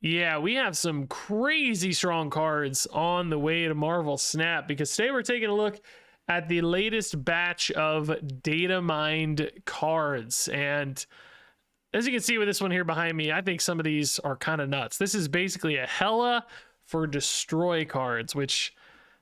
Yeah, we have some crazy strong cards on the way to Marvel Snap, because today we're taking a look at the latest batch of datamined cards. And as you can see with this one here behind me, I think some of these are kind of nuts. This is basically a Hela for destroy cards, which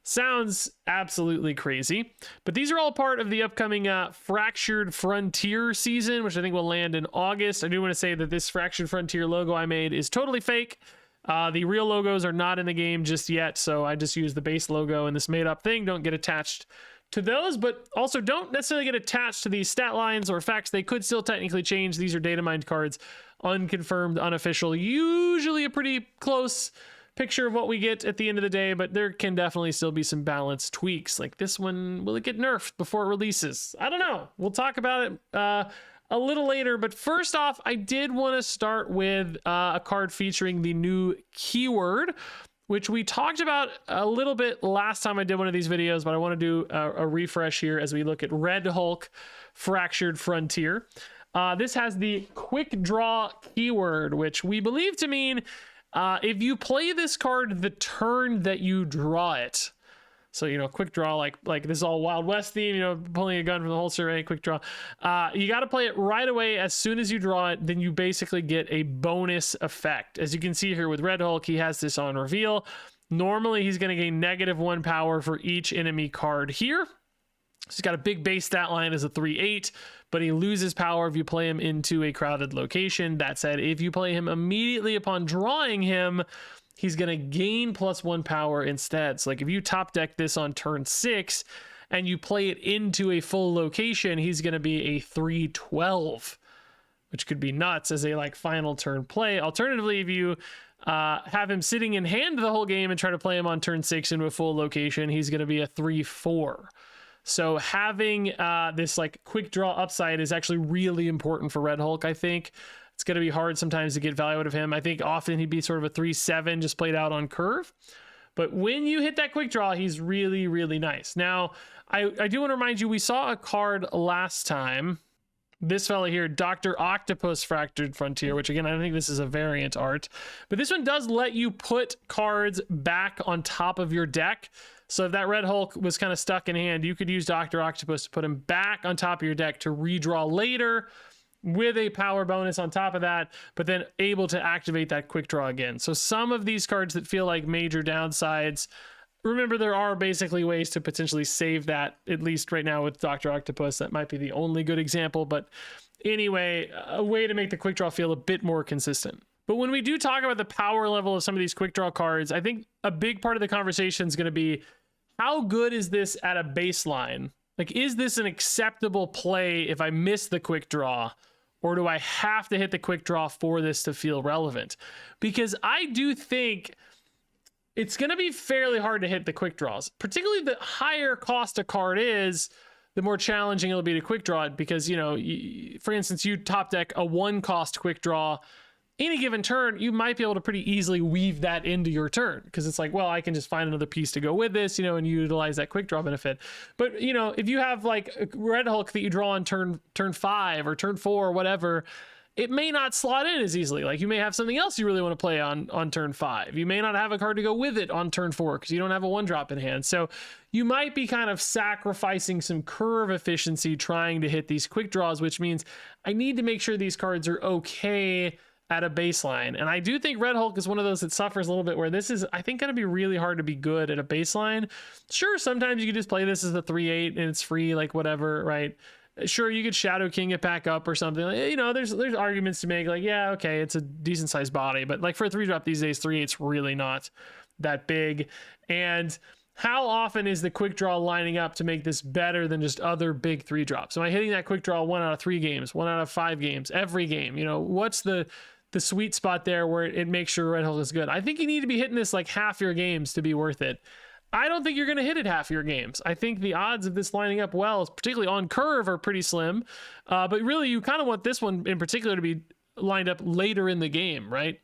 sounds absolutely crazy. But these are all part of the upcoming Fractured Frontier season, which I think will land in August. I do want to say that this Fractured Frontier logo I made is totally fake. The real logos are not in the game just yet, so I just use the base logo, and this made up thing don't get attached to those, but also don't necessarily get attached to these stat lines or facts. They could still technically change. These are data mined cards, unconfirmed, unofficial, usually a pretty close picture of what we get at the end of the day, but there can definitely still be some balance tweaks. Like this one, will it get nerfed before it releases? I don't know. We'll talk about it a little later, but first off, I did want to start with a card featuring the new keyword, which we talked about a little bit last time I did one of these videos, but I want to do a refresh here as we look at Red Hulk Fractured Frontier. This has the quick draw keyword, which we believe to mean if you play this card the turn that you draw it. So, you know, quick draw, like this is all Wild West theme, you know, pulling a gun from the holster, right? Quick draw. You got to play it right away. As soon as you draw it, then you basically get a bonus effect. As you can see here with Red Hulk, he has this on reveal. Normally, he's going to gain -1 power for each enemy card here. So he's got a big base stat line as a 3/8, but he loses power if you play him into a crowded location. That said, if you play him immediately upon drawing him, he's going to gain +1 power instead. So like if you top deck this on turn 6 and you play it into a full location, he's going to be a 3/12, which could be nuts as a like final turn play. Alternatively, if you have him sitting in hand the whole game and try to play him on turn 6 into a full location, he's going to be a 3/4. So having this like quick draw upside is actually really important for Red Hulk, I think. It's going to be hard sometimes to get value out of him. I think often he'd be sort of a 3/7 just played out on curve. But when you hit that quick draw, he's really, really nice. Now, I do want to remind you, we saw a card last time. This fella here, Dr. Octopus Fractured Frontier, which again, I don't think this is a variant art. But this one does let you put cards back on top of your deck. So if that Red Hulk was kind of stuck in hand, you could use Dr. Octopus to put him back on top of your deck to redraw later with a power bonus on top of that, but then able to activate that quick draw again. So some of these cards that feel like major downsides, remember there are basically ways to potentially save that, at least right now with Dr. Octopus. That might be the only good example, but anyway, a way to make the quick draw feel a bit more consistent. But when we do talk about the power level of some of these quick draw cards, I think a big part of the conversation is going to be, how good is this at a baseline? Like, is this an acceptable play if I miss the quick draw? Or do I have to hit the quick draw for this to feel relevant? Because I do think it's going to be fairly hard to hit the quick draws. Particularly the higher cost a card is, the more challenging it'll be to quick draw it. Because, you know, for instance, you top deck a 1-cost quick draw. Any given turn, you might be able to pretty easily weave that into your turn, because it's like, well, I can just find another piece to go with this, you know, and utilize that quick draw benefit. But, you know, if you have like a Red Hulk that you draw on turn 5 or turn 4 or whatever, it may not slot in as easily. Like you may have something else you really want to play on turn 5. You may not have a card to go with it on turn 4 because you don't have a 1-drop in hand. So you might be kind of sacrificing some curve efficiency trying to hit these quick draws, which means I need to make sure these cards are okay at a baseline. And I do think Red Hulk is one of those that suffers a little bit, where this is, I think, going to be really hard to be good at a baseline. Sure, sometimes you could just play this as a 3/8 and it's free, like whatever, right? Sure, you could Shadow King it back up or something. You know, there's arguments to make, like, yeah, okay, it's a decent sized body, but like for a 3-drop these days, 3/8's really not that big. And how often is the quick draw lining up to make this better than just other big 3-drops? Am I hitting that quick draw 1 out of 3 games, 1 out of 5 games, every game? You know, what's the sweet spot there where it makes sure Red Hulk is good? I think you need to be hitting this like half your games to be worth it. I don't think you're going to hit it half your games. I think the odds of this lining up well, particularly on curve, are pretty slim. But really, you kind of want this one in particular to be lined up later in the game, right?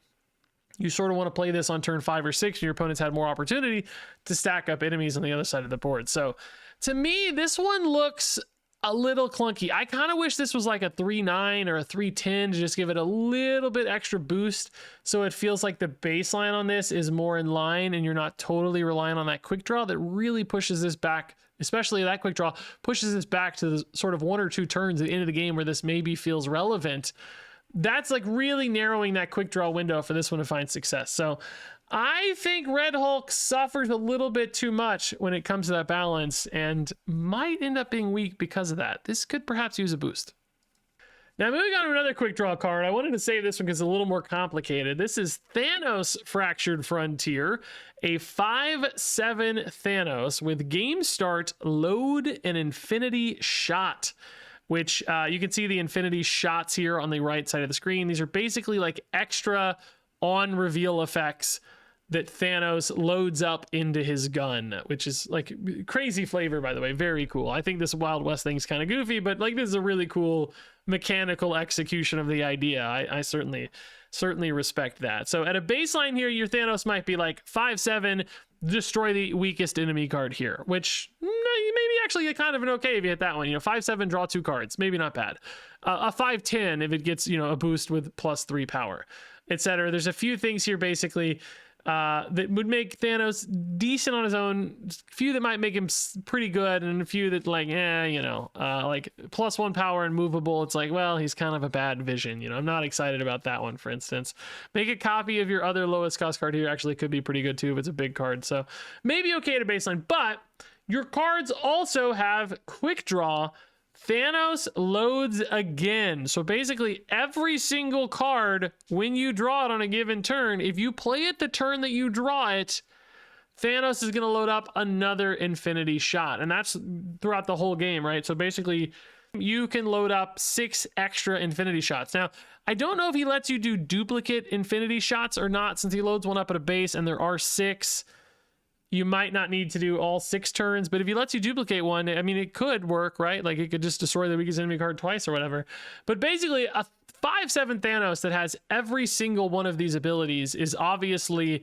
You sort of want to play this on turn 5 or 6 and your opponent's had more opportunity to stack up enemies on the other side of the board. So to me, this one looks a little clunky. I kind of wish this was like a 3.9 or a 3.10 to just give it a little bit extra boost, so it feels like the baseline on this is more in line and you're not totally relying on that quick draw that really pushes this back, especially that quick draw pushes this back to the sort of 1 or 2 turns at the end of the game where this maybe feels relevant. That's like really narrowing that quick draw window for this one to find success. So I think Red Hulk suffers a little bit too much when it comes to that balance and might end up being weak because of that. This could perhaps use a boost. Now, moving on to another quick draw card. I wanted to save this one because it's a little more complicated. This is Thanos Fractured Frontier, a 5/7 Thanos with game start, load, and infinity shot, which you can see the infinity shots here on the right side of the screen. These are basically like extra on reveal effects that Thanos loads up into his gun, which is like crazy flavor, by the way. Very cool. I think this Wild West thing is kind of goofy, but like this is a really cool mechanical execution of the idea. I certainly respect that. So at a baseline here, your Thanos might be like 5/7, destroy the weakest enemy card here, which maybe actually kind of an okay if you hit that one. 5/7, draw 2 cards, maybe not bad. A 5/10 if it gets a boost with +3 power, etc. There's a few things here basically that would make Thanos decent on his own, a few that might make him pretty good, and a few that like like +1 power and movable. It's like, well, he's kind of a bad vision. I'm not excited about that one, for instance. Make a copy of your other lowest cost card here actually could be pretty good too if it's a big card, so maybe okay to baseline. But your cards also have quick draw. Thanos loads again. So basically every single card, when you draw it on a given turn, if you play it the turn that you draw it, Thanos is going to load up another infinity shot. And that's throughout the whole game, right? So basically you can load up 6 extra infinity shots. Now, I don't know if he lets you do duplicate infinity shots or not, since he loads one up at a base and there are 6. You might not need to do all 6 turns, but if he lets you duplicate one, I mean, it could work, right? Like it could just destroy the weakest enemy card twice or whatever. But basically a 5/7 Thanos that has every single one of these abilities is obviously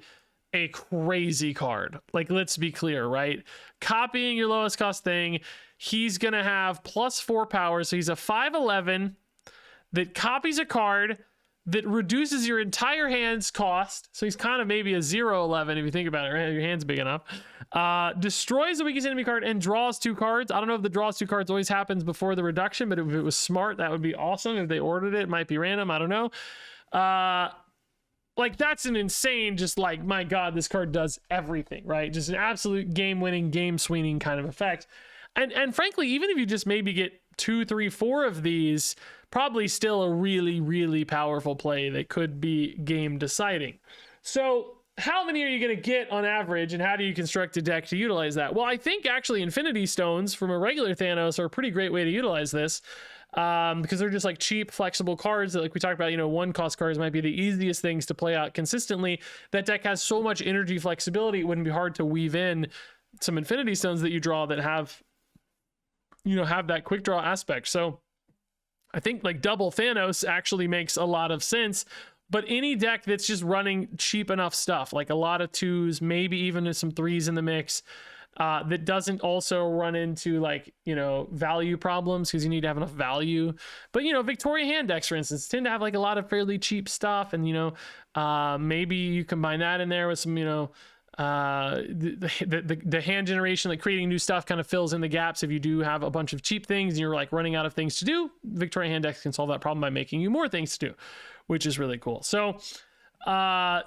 a crazy card. Like, let's be clear, right? Copying your lowest cost thing, he's going to have +4 power. So he's a 5/11 that copies a card that reduces your entire hand's cost. So he's kind of maybe a 0/11 if you think about it, right? Your hand's big enough. Destroys the weakest enemy card and draws 2 cards. I don't know if the draws 2 cards always happens before the reduction, but if it was smart, that would be awesome. If they ordered it, it might be random. I don't know. Like, that's an insane, just like, my God, this card does everything, right? Just an absolute game-winning, game-swinging kind of effect. And frankly, even if you just maybe get 2, 3, 4 of these, probably still a really, really powerful play that could be game deciding. So how many are you going to get on average, and how do you construct a deck to utilize that? Well, I think actually Infinity Stones from a regular Thanos are a pretty great way to utilize this, because they're just like cheap, flexible cards that, like we talked about, 1-cost cards might be the easiest things to play out consistently. That deck has so much energy flexibility, it wouldn't be hard to weave in some Infinity Stones that you draw that have that quick draw aspect. So I think like double Thanos actually makes a lot of sense, but any deck that's just running cheap enough stuff, like a lot of 2s, maybe even some 3s in the mix, that doesn't also run into like, value problems because you need to have enough value. But, Victoria hand decks, for instance, tend to have like a lot of fairly cheap stuff. And, maybe you combine that in there with some, the hand generation, like creating new stuff, kind of fills in the gaps. If you do have a bunch of cheap things and you're like running out of things to do, Victoria hand decks can solve that problem by making you more things to do, which is really cool. So I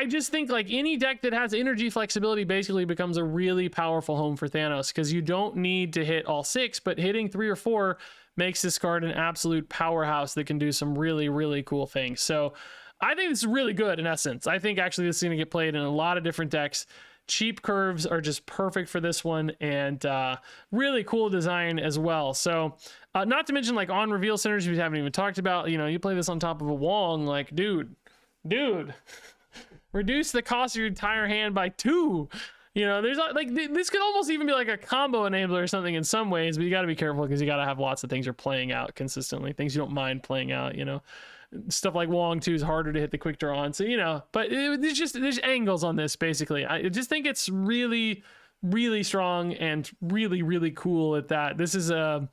just think like any deck that has energy flexibility basically becomes a really powerful home for Thanos, because you don't need to hit all 6, but hitting 3 or 4 makes this card an absolute powerhouse that can do some really, really cool things. So I think this is really good in essence. I think actually this is going to get played in a lot of different decks. Cheap curves are just perfect for this one, and really cool design as well. So not to mention like on reveal synergy we haven't even talked about. You play this on top of a Wong, like dude, reduce the cost of your entire hand by 2. There's like this could almost even be like a combo enabler or something in some ways, but you got to be careful because you got to have lots of things you're playing out consistently, things you don't mind playing out. Stuff like Wong 2 is harder to hit the quick draw on. So, but there's angles on this basically. I just think it's really really strong and really, really cool at that. This is a,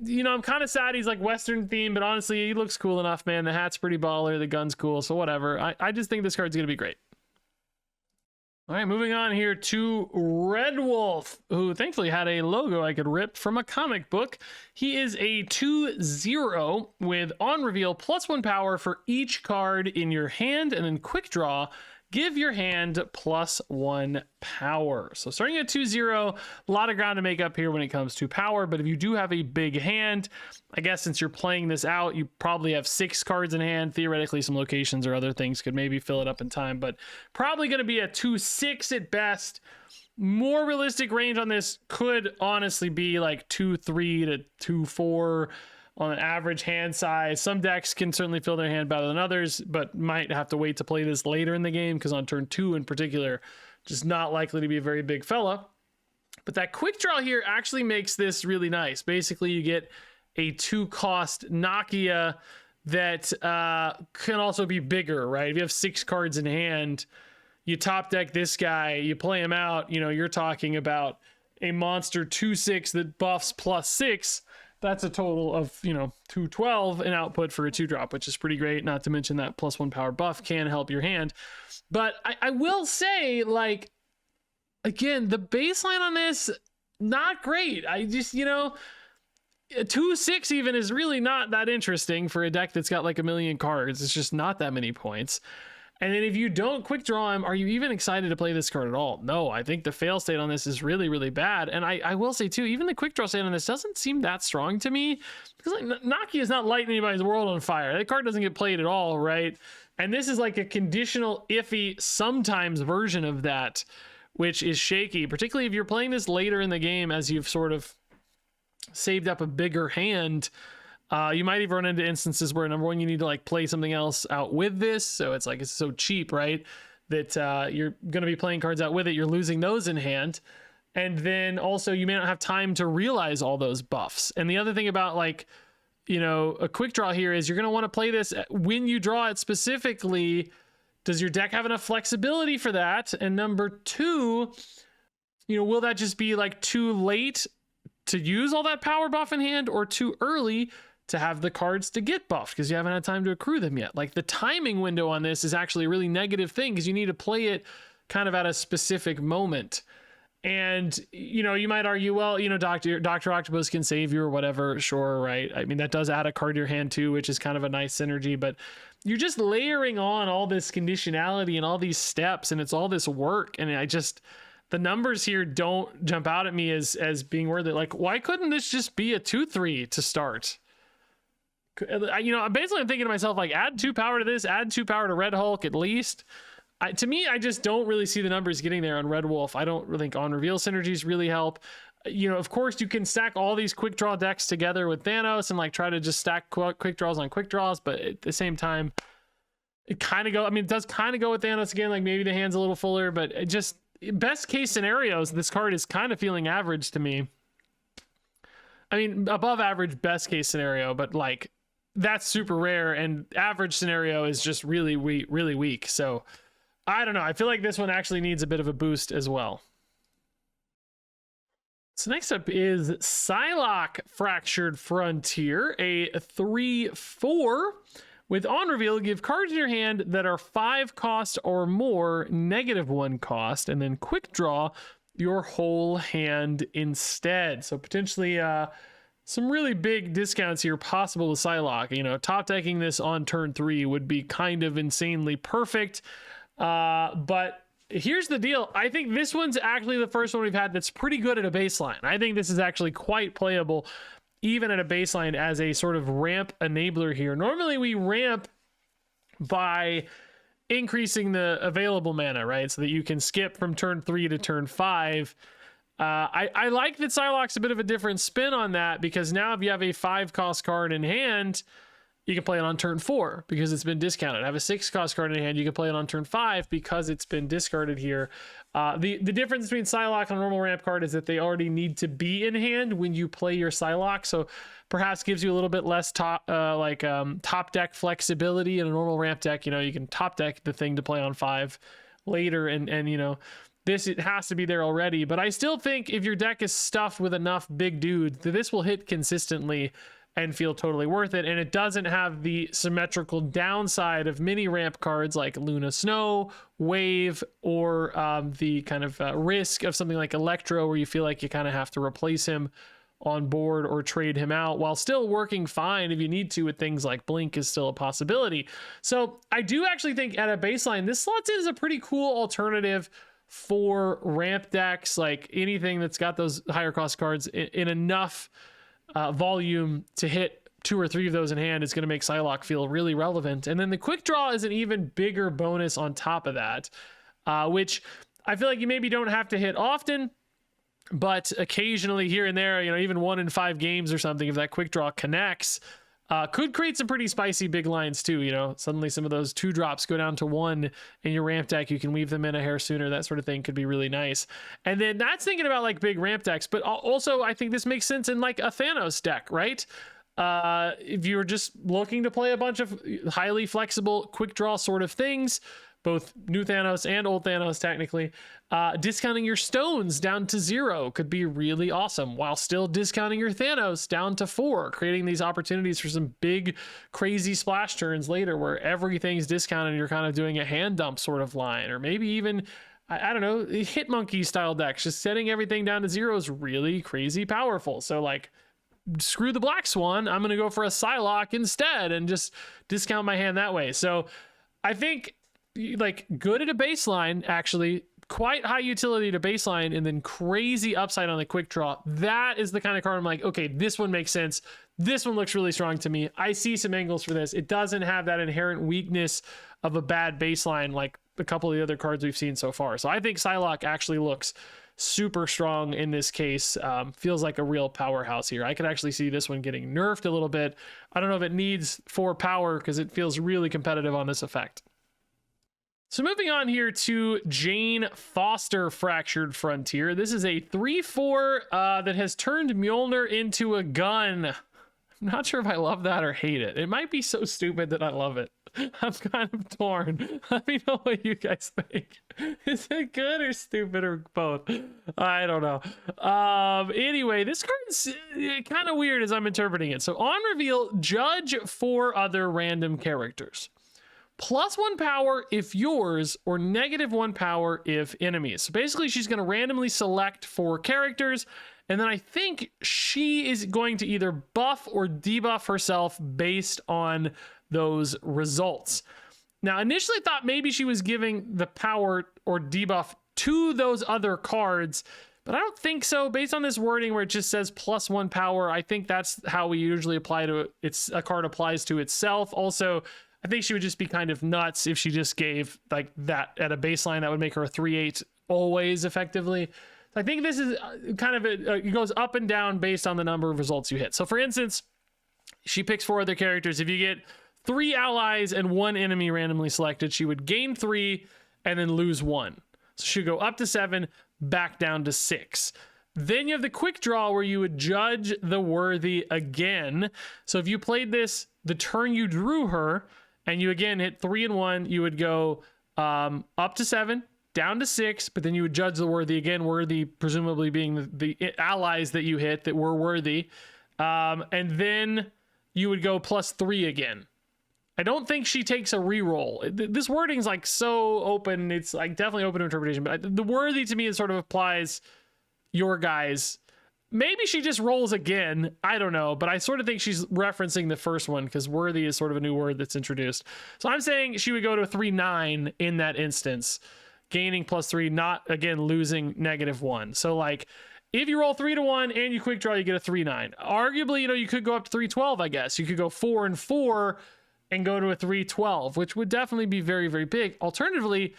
you know, I'm kind of sad he's like Western themed, but honestly, he looks cool enough, man. The hat's pretty baller, the gun's cool, so whatever. I just think this card's gonna be great. All right, moving on here to Red Wolf, who thankfully had a logo I could rip from a comic book. He is a 2/0 with on reveal +1 power for each card in your hand, and then quick draw, give your hand +1 power. So starting at 2/0, a lot of ground to make up here when it comes to power, but if you do have a big hand, I guess since you're playing this out, you probably have 6 cards in hand. Theoretically, some locations or other things could maybe fill it up in time, but probably going to be a 2/6 at best. More realistic range on this could honestly be like 2/3 to 2/4 on an average hand size. Some decks can certainly fill their hand better than others, but might have to wait to play this later in the game, because on turn 2 in particular, just not likely to be a very big fella. But that quick draw here actually makes this really nice. Basically, you get a 2-cost Nakia that can also be bigger, right? If you have 6 cards in hand, you top deck this guy, you play him out, you know, you're talking about a monster 2/6 that buffs +6. That's a total of, you know, 212 in output for a 2-drop, which is pretty great. Not to mention that +1 power buff can help your hand. But I will say, like, again, the baseline on this, not great. I just, you know, 2/6 even is really not that interesting for a deck that's got like a million cards. It's just not that many points. And then if you don't quick draw him, are you even excited to play this card at all? No, I think the fail state on this is really, really bad. And I will say too, even the quick draw state on this doesn't seem that strong to me, because like Nakia is not lighting anybody's world on fire. That card doesn't get played at all, right? And this is like a conditional, iffy, sometimes version of that, which is shaky, particularly if you're playing this later in the game as you've sort of saved up a bigger hand. You might even run into instances where, number one, you need to like play something else out with this. So it's like, it's so cheap, right? That you're going to be playing cards out with it. You're losing those in hand. And then also you may not have time to realize all those buffs. And the other thing about like, you know, a quick draw here is you're going to want to play this when you draw it specifically. Does your deck have enough flexibility for that? And number 2, you know, will that just be like too late to use all that power buff in hand, or too early to have the cards to get buffed because you haven't had time to accrue them yet? Like, the timing window on this is actually a really negative thing, because you need to play it kind of at a specific moment. And, you know, you might argue, well, you know, Dr. Octopus can save you or whatever. Sure, right? I mean, that does add a card to your hand too, which is kind of a nice synergy, but you're just layering on all this conditionality and all these steps, and it's all this work. And the numbers here don't jump out at me as being worth it. Like, why couldn't this just be a 2/3 to start? You know, basically I'm thinking to myself, like, add 2 power to this, add 2 power to Red Hulk at least. To me, I just don't really see the numbers getting there on Red Wolf. I don't really think on reveal synergies really help. You know, of course, you can stack all these quick draw decks together with Thanos and like try to just stack quick draws on quick draws, but at the same time, it kind of it does kind of go with Thanos again. Like, maybe the hand's a little fuller, but it just, best case scenarios, this card is kind of feeling average to me. I mean, above average best case scenario, but like, that's super rare, and average scenario is just really weak. So I don't know. I feel like this one actually needs a bit of a boost as well. So next up is Psylocke Fractured Frontier, a 3/4 with on reveal, give cards in your hand that are 5 cost or more, -1 cost, and then quick draw your whole hand instead. So potentially some really big discounts here possible with Psylocke. You know, top decking this on turn 3 would be kind of insanely perfect. But here's the deal. I think this one's actually the first one we've had that's pretty good at a baseline. I think this is actually quite playable, even at a baseline, as a sort of ramp enabler here. Normally we ramp by increasing the available mana, right? So that you can skip from turn 3 to turn 5. I like that Psylocke's a bit of a different spin on that, because now if you have a 5-cost card in hand, you can play it on turn 4 because it's been discounted. Have a 6-cost card in hand, you can play it on turn 5 because it's been discarded here. The difference between Psylocke and a normal ramp card is that they already need to be in hand when you play your Psylocke, so perhaps gives you a little bit less top deck flexibility. In a normal ramp deck, you know, you can top deck the thing to play on 5 later, and you know, this, it has to be there already. But I still think if your deck is stuffed with enough big dudes, that this will hit consistently and feel totally worth it. And it doesn't have the symmetrical downside of mini ramp cards like Luna Snow, Wave, or the kind of risk of something like Electro, where you feel like you kind of have to replace him on board or trade him out, while still working fine if you need to with things like Blink is still a possibility. So I do actually think at a baseline, this slots in as a pretty cool alternative for ramp decks, like anything that's got those higher cost cards in enough volume to hit 2 or 3 of those in hand is going to make Psylocke feel really relevant. And then the quick draw is an even bigger bonus on top of that, which I feel like you maybe don't have to hit often, but occasionally here and there, you know, even 1 in 5 games or something, if that quick draw connects, could create some pretty spicy big lines too. You know, suddenly some of those 2 drops go down to 1 in your ramp deck. You can weave them in a hair sooner. That sort of thing could be really nice. And then that's thinking about like big ramp decks, but also I think this makes sense in like a Thanos deck, right? If you're just looking to play a bunch of highly flexible quick draw sort of things, both new Thanos and old Thanos technically, discounting your stones down to 0 could be really awesome, while still discounting your Thanos down to 4, creating these opportunities for some big crazy splash turns later where everything's discounted and you're kind of doing a hand dump sort of line, or maybe even, I don't know, hit monkey style decks. Just setting everything down to 0 is really crazy powerful. So like, screw the Black Swan, I'm gonna go for a Psylocke instead and just discount my hand that way. So I think like good at a baseline, actually quite high utility to baseline, and then crazy upside on the quick draw. That is the kind of card I'm like, okay, this one makes sense. This one looks really strong to me. I see some angles for this. It doesn't have that inherent weakness of a bad baseline like a couple of the other cards we've seen so far. So I think Psylocke actually looks super strong in this case. Feels like a real powerhouse here. I could actually see this one getting nerfed a little bit. I don't know if it needs 4 power because it feels really competitive on this effect. So moving on here to Jane Foster Fractured Frontier. This is a 3/4 that has turned Mjolnir into a gun. I'm not sure if I love that or hate it. It might be so stupid that I love it. I'm kind of torn. Let me know what you guys think. Is it good or stupid or both? I don't know. Anyway, this card's kind of weird as I'm interpreting it. So on reveal, judge 4 other random characters. +1 power if yours, or -1 power if enemies. So basically she's going to randomly select 4 characters, and then I think she is going to either buff or debuff herself based on those results. Now, initially I thought maybe she was giving the power or debuff to those other cards, but I don't think so. Based on this wording where it just says +1 power, I think that's how we usually apply to it. It's a card applies to itself. Also, I think she would just be kind of nuts if she just gave like that at a baseline. That would make her a 3/8 always effectively. So I think this is kind of it goes up and down based on the number of results you hit. So for instance, she picks 4 other characters. If you get 3 allies and 1 enemy randomly selected, she would gain 3 and then lose 1. So she'd go up to 7, back down to 6. Then you have the quick draw where you would judge the worthy again. So if you played this the turn you drew her, and you again hit 3 and 1, you would go up to 7, down to 6, but then you would judge the worthy again, worthy presumably being the allies that you hit that were worthy. And then you would go +3 again. I don't think she takes a reroll. This wording is like so open. It's like definitely open to interpretation, but the worthy to me it sort of applies your guys. Maybe she just rolls again. I don't know, but I sort of think she's referencing the first one because worthy is sort of a new word that's introduced. So I'm saying she would go to a 3/9 in that instance, gaining +3, not again losing -1. So like if you roll 3 to 1 and you quick draw, you get a 3/9. Arguably, you know, you could go up to 3/12, I guess. You could go 4 and 4 and go to a 3/12, which would definitely be very, very big. Alternatively,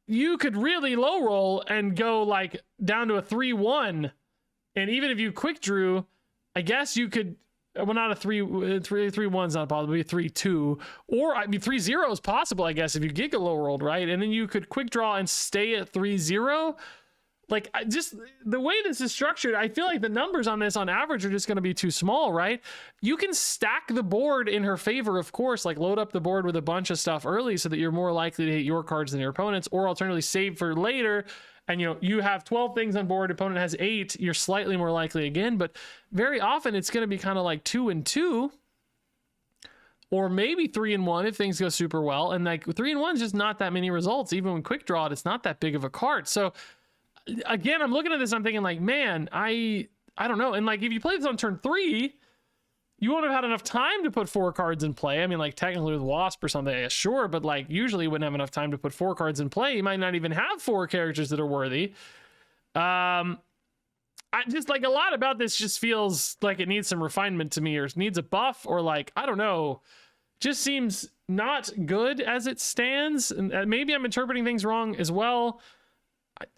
you could really low roll and go like down to a 3/1, and even if you quick drew, I guess you could, well, not a 3/1's not possible, maybe 3/2, or I mean 3/0 is possible, I guess, if you giga low rolled, right? And then you could quick draw and stay at 3/0. like just the way this is structured, I feel like the numbers on this on average are just going to be too small, right? You can stack the board in her favor, of course, like load up the board with a bunch of stuff early so that you're more likely to hit your cards than your opponent's, or alternatively save for later. And you have 12 things on board, opponent has 8, you're slightly more likely again, but very often it's going to be kind of like 2 and 2, or maybe 3 and 1 if things go super well. And like 3 and 1 is just not that many results. Even when quick draw, it's not that big of a card. So again, I'm looking at this, I'm thinking like, man, I don't know. And like, if you play this on turn 3, you won't have had enough time to put 4 cards in play. I mean, like technically with Wasp or something, yeah, sure, but like usually you wouldn't have enough time to put 4 cards in play. You might not even have 4 characters that are worthy. I just like a lot about this just feels like it needs some refinement to me, or needs a buff, or like, I don't know, just seems not good as it stands. And maybe I'm interpreting things wrong as well.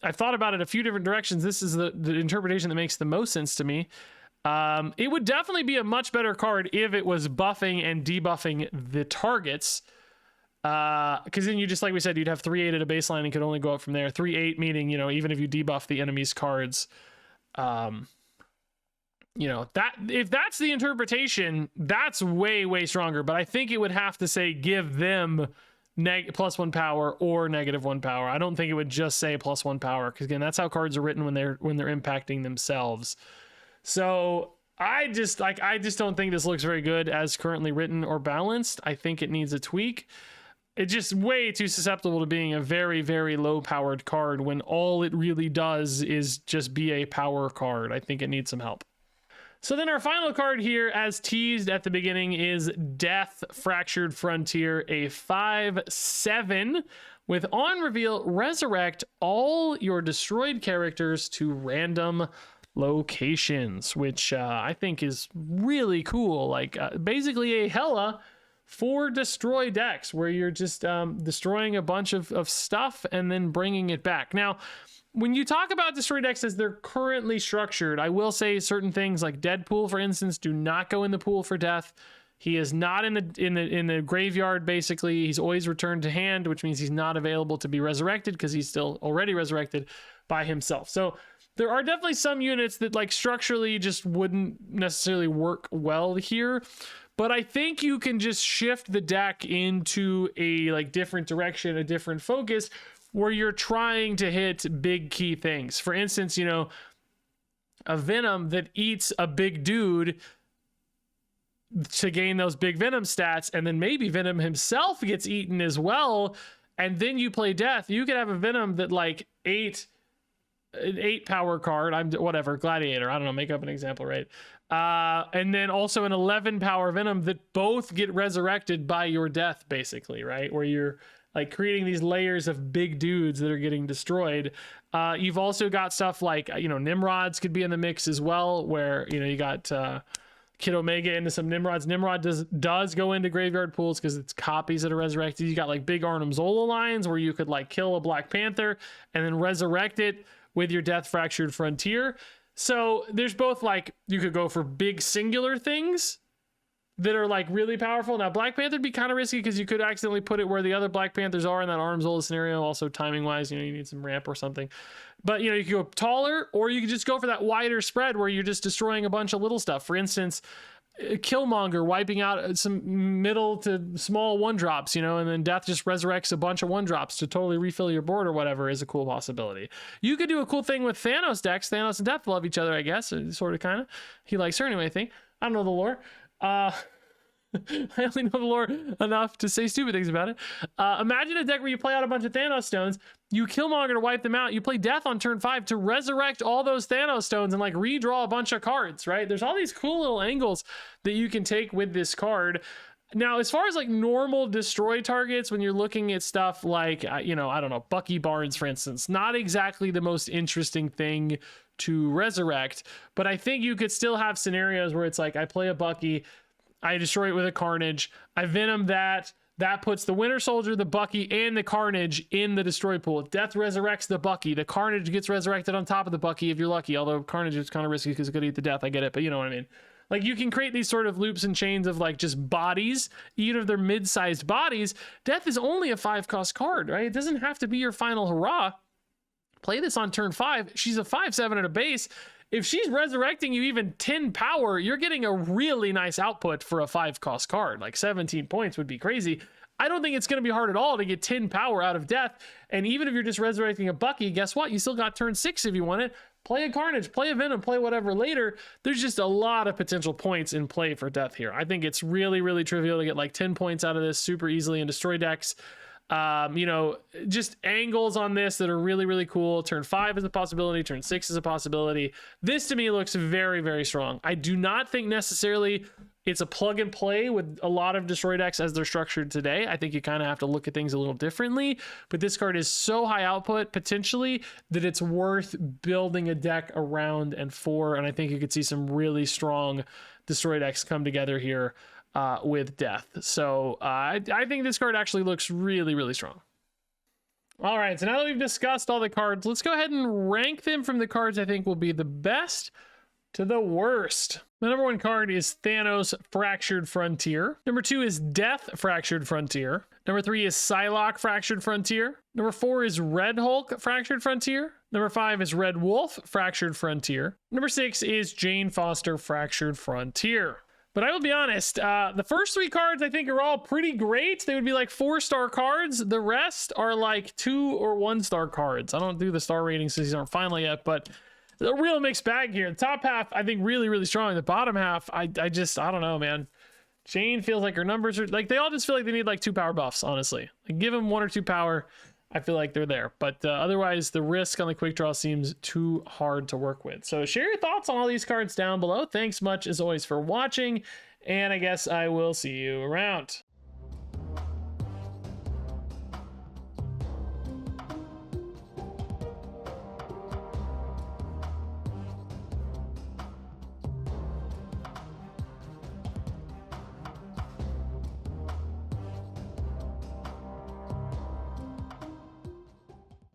I've thought about it a few different directions. This is the interpretation that makes the most sense to me. It would definitely be a much better card if it was buffing and debuffing the targets. Because then you just, like we said, you'd have 3/8 at a baseline and could only go up from there. 3/8 meaning, even if you debuff the enemy's cards, that if that's the interpretation, that's way, way stronger. But I think it would have to say give them +1 power or -1 power. I don't think it would just say +1 power, because again, that's how cards are written when they're impacting themselves. So I just don't think this looks very good as currently written or balanced. I think it needs a tweak. It's just way too susceptible to being a very, very low powered card when all it really does is just be a power card. I think it needs some help. So then our final card here, as teased at the beginning, is Death Fractured Frontier, a 5/7 with on reveal, resurrect all your destroyed characters to random locations, which I think is really cool. Like basically a Hela for destroy decks, where you're just destroying a bunch of stuff and then bringing it back. Now, when you talk about destroy decks as they're currently structured, I will say certain things like Deadpool, for instance, do not go in the pool for death. He is not in the graveyard. Basically, he's always returned to hand, which means he's not available to be resurrected because he's still already resurrected by himself. So there are definitely some units that like structurally just wouldn't necessarily work well here. But I think you can just shift the deck into a like different direction, a different focus, where you're trying to hit big key things. For instance, a Venom that eats a big dude to gain those big Venom stats, and then maybe Venom himself gets eaten as well, and then you play Death. You could have a Venom that like an 8 power card, whatever, Gladiator, I don't know, make up an example, right? And then also an 11 power Venom that both get resurrected by your death, basically, right? Where you're like creating these layers of big dudes that are getting destroyed. You've also got stuff like, Nimrods could be in the mix as well, where, you got Kid Omega into some Nimrods. Nimrod does go into graveyard pools because it's copies that are resurrected. You got like big Arnim Zola lines where you could like kill a Black Panther and then resurrect it with your Death Fractured Frontier. So there's both like, you could go for big singular things that are like really powerful. Now Black Panther would be kind of risky because you could accidentally put it where the other Black Panthers are in that Arnim Zola scenario. Also timing wise, you need some ramp or something. But you could go taller, or you could just go for that wider spread where you're just destroying a bunch of little stuff. For instance, Killmonger wiping out some middle to small 1-drops, and then Death just resurrects a bunch of 1-drops to totally refill your board or whatever is a cool possibility. You could do a cool thing with Thanos decks. Thanos and Death love each other, I guess, sort of, kind of. He likes her anyway, I think. I don't know the lore. I only know the lore enough to say stupid things about it. Imagine a deck where you play out a bunch of Thanos stones, you Killmonger to wipe them out, you play Death on turn 5 to resurrect all those Thanos stones and like redraw a bunch of cards, right? There's all these cool little angles that you can take with this card. Now, as far as like normal destroy targets, when you're looking at stuff like, I don't know, Bucky Barnes, for instance, not exactly the most interesting thing to resurrect, but I think you could still have scenarios where it's like, I play a Bucky, I destroy it with a Carnage, I Venom that puts the Winter Soldier, the Bucky, and the Carnage in the destroy pool. Death resurrects the Bucky, the Carnage gets resurrected on top of the Bucky if you're lucky, although Carnage is kind of risky because it could eat the Death, I get it, but you know what I mean. Like, you can create these sort of loops and chains of like just bodies, even if they're mid-sized bodies. Death is only a 5-cost card, right? It doesn't have to be your final hurrah, play this on turn 5. She's a 5/7 at a base. If she's resurrecting you even 10 power, you're getting a really nice output for a 5-cost card. Like 17 points would be crazy. I don't think it's going to be hard at all to get 10 power out of Death. And even if you're just resurrecting a Bucky, guess what? You still got turn 6 if you want it. Play a Carnage, play a Venom, play whatever later. There's just a lot of potential points in play for Death here. I think it's really, really trivial to get like 10 points out of this super easily in Destroy decks. You know, just angles on this that are really, really cool. Turn 5 is a possibility. Turn 6 is a possibility. This to me looks very, very strong. I do not think necessarily it's a plug and play with a lot of Destroy decks as they're structured today. I think you kind of have to look at things a little differently, but this card is so high output potentially that it's worth building a deck around and for, and I think you could see some really strong Destroy decks come together here with Death. So I think this card actually looks really, really strong. All right, so now that we've discussed all the cards, let's go ahead and rank them from the cards I think will be the best to the worst. The number 1 card is Thanos Fractured Frontier. Number 2 is Death Fractured Frontier. Number 3 is Psylocke Fractured Frontier. Number 4 is Red Hulk Fractured Frontier. Number 5 is Red Wolf Fractured Frontier. Number 6 is Jane Foster Fractured Frontier. But I will be honest, the first 3 cards I think are all pretty great. They would be like 4-star cards. The rest are like 2 or 1-star cards. I don't do the star ratings since these aren't final yet, but a real mixed bag here. The top half, I think, really, really strong. The bottom half, I don't know, man. Jane feels like her numbers are like, they all just feel like they need like 2 power buffs, honestly. Like, give them 1 or 2 power. I feel like they're there. But otherwise, the risk on the quick draw seems too hard to work with. So share your thoughts on all these cards down below. Thanks much, as always, for watching. And I guess I will see you around.